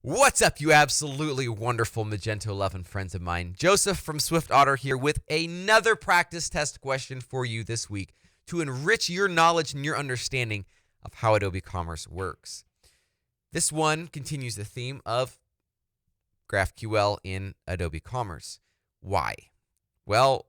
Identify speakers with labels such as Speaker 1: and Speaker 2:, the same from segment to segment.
Speaker 1: What's up, you absolutely wonderful Magento 11 friends of mine? Joseph from SwiftOtter here with another practice test question for you this week to enrich your knowledge and your understanding of how Adobe Commerce works. This one continues the theme of GraphQL in Adobe Commerce. Why? Well,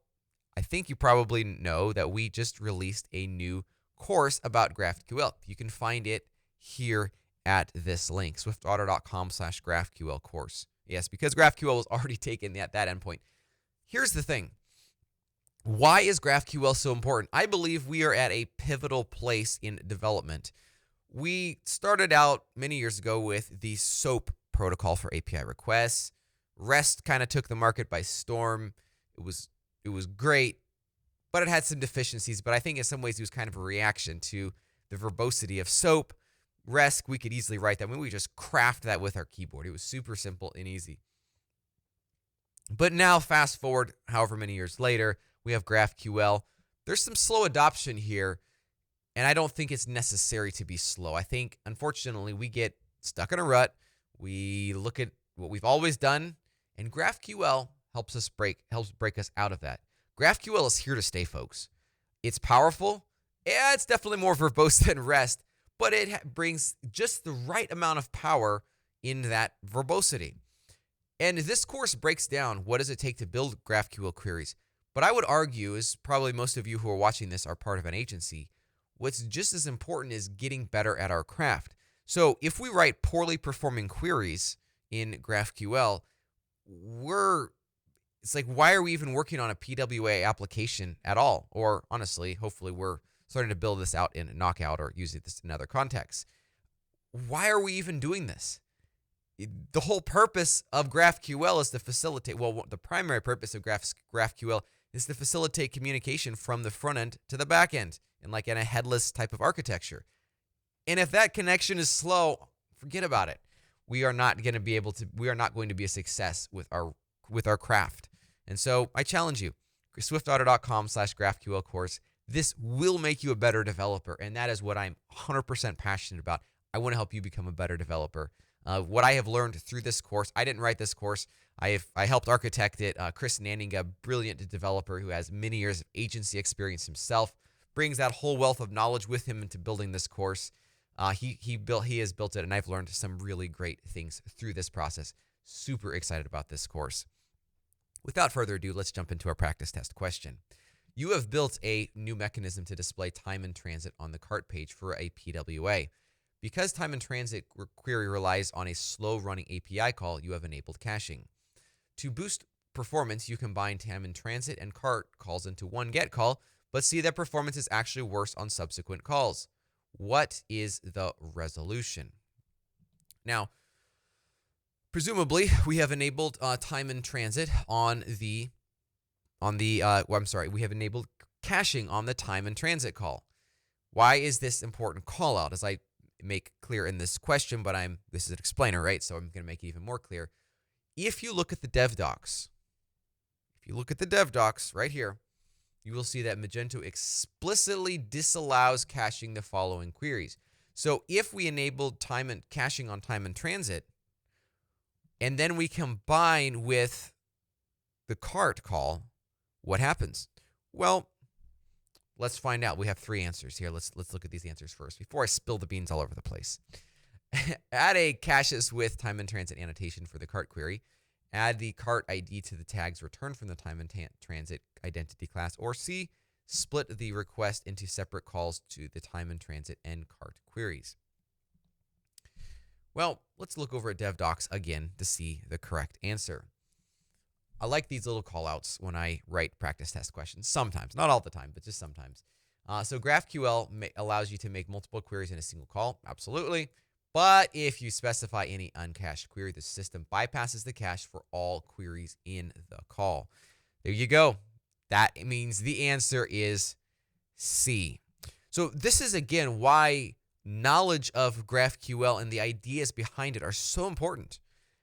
Speaker 1: I think you probably know that we just released a new course about GraphQL. You can find it here at this link, swiftotter.com/GraphQL course. Yes, because GraphQL was already taken at that endpoint. Here's the thing. Why is GraphQL so important? I believe we are at a pivotal place in development. We started out many years ago with the SOAP protocol for API requests. REST kind of took the market by storm. It was great, but it had some deficiencies. But I think in some ways it was kind of a reaction to the verbosity of SOAP. REST, we could easily write that. I mean, we just craft that with our keyboard. It was super simple and easy. But now, fast forward however many years later, we have GraphQL. There's some slow adoption here, and I don't think it's necessary to be slow. I think, unfortunately, we get stuck in a rut. We look at what we've always done, and GraphQL helps break us out of that. GraphQL is here to stay, folks. It's powerful. Yeah, it's definitely more verbose than REST, but it brings just the right amount of power in that verbosity. And this course breaks down what does it take to build GraphQL queries. But I would argue, as probably most of you who are watching this are part of an agency, what's just as important is getting better at our craft. So if we write poorly performing queries in GraphQL, it's like, why are we even working on a PWA application at all? Or honestly, hopefully we're starting to build this out in Knockout or using this in other contexts. Why are we even doing this? The whole purpose of GraphQL is to facilitate, the primary purpose of GraphQL is to facilitate communication from the front end to the back end in a headless type of architecture. And if that connection is slow, forget about it. We are not going to be a success with our craft. And so I challenge you, swiftotter.com/GraphQL course. This will make you a better developer, and that is what I'm 100% passionate about. I want to help you become a better developer. What I have learned through this course, I didn't write this course. I helped architect it. Chris Nanning, a brilliant developer who has many years of agency experience himself, brings that whole wealth of knowledge with him into building this course. He has built it, and I've learned some really great things through this process. Super excited about this course. Without further ado, let's jump into our practice test question. You have built a new mechanism to display time in transit on the cart page for a PWA. Because time in transit query relies on a slow-running API call, you have enabled caching. To boost performance, you combine time in transit and cart calls into one GET call, but see that performance is actually worse on subsequent calls. What is the resolution? Now, presumably, we have enabled time in transit we have enabled caching on the time in transit call. Why is this important call out? As I make clear in this question, but this is an explainer, right? So I'm going to make it even more clear. If you look at the dev docs, right here, you will see that Magento explicitly disallows caching the following queries. So if we enabled caching on time in transit, and then we combine with the cart call, what happens? Well, let's find out. We have three answers here. Let's look at these answers first before I spill the beans all over the place. Add a caches with time in transit annotation for the cart query. Add the cart ID to the tags returned from the time in transit identity class. Or C, split the request into separate calls to the time in transit and cart queries. Well, let's look over at DevDocs again to see the correct answer. I like these little callouts when I write practice test questions. Sometimes, not all the time, but just sometimes. So GraphQL allows you to make multiple queries in a single call. Absolutely. But if you specify any uncached query, the system bypasses the cache for all queries in the call. There you go. That means the answer is C. So this is, again, why knowledge of GraphQL and the ideas behind it are so important.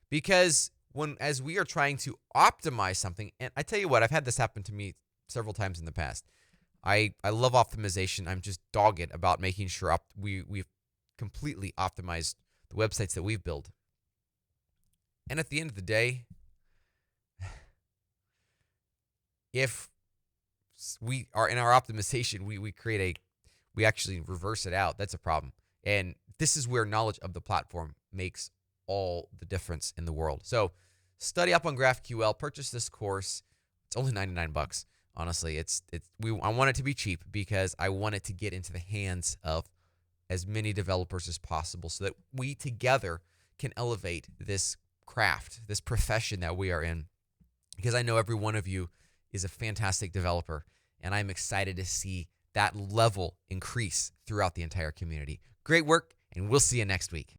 Speaker 1: Because as we are trying to optimize something, and I tell you what, I've had this happen to me several times in the past. I love optimization. I'm just dogged about making sure we've completely optimized the websites that we've built. And at the end of the day, if we are in our optimization, we actually reverse it out. That's a problem. And this is where knowledge of the platform makes all the difference in the world. So study up on GraphQL, purchase this course. It's only $99. Honestly, I want it to be cheap because I want it to get into the hands of as many developers as possible so that we together can elevate this craft, this profession that we are in. Because I know every one of you is a fantastic developer, and I'm excited to see that level increase throughout the entire community. Great work, and we'll see you next week.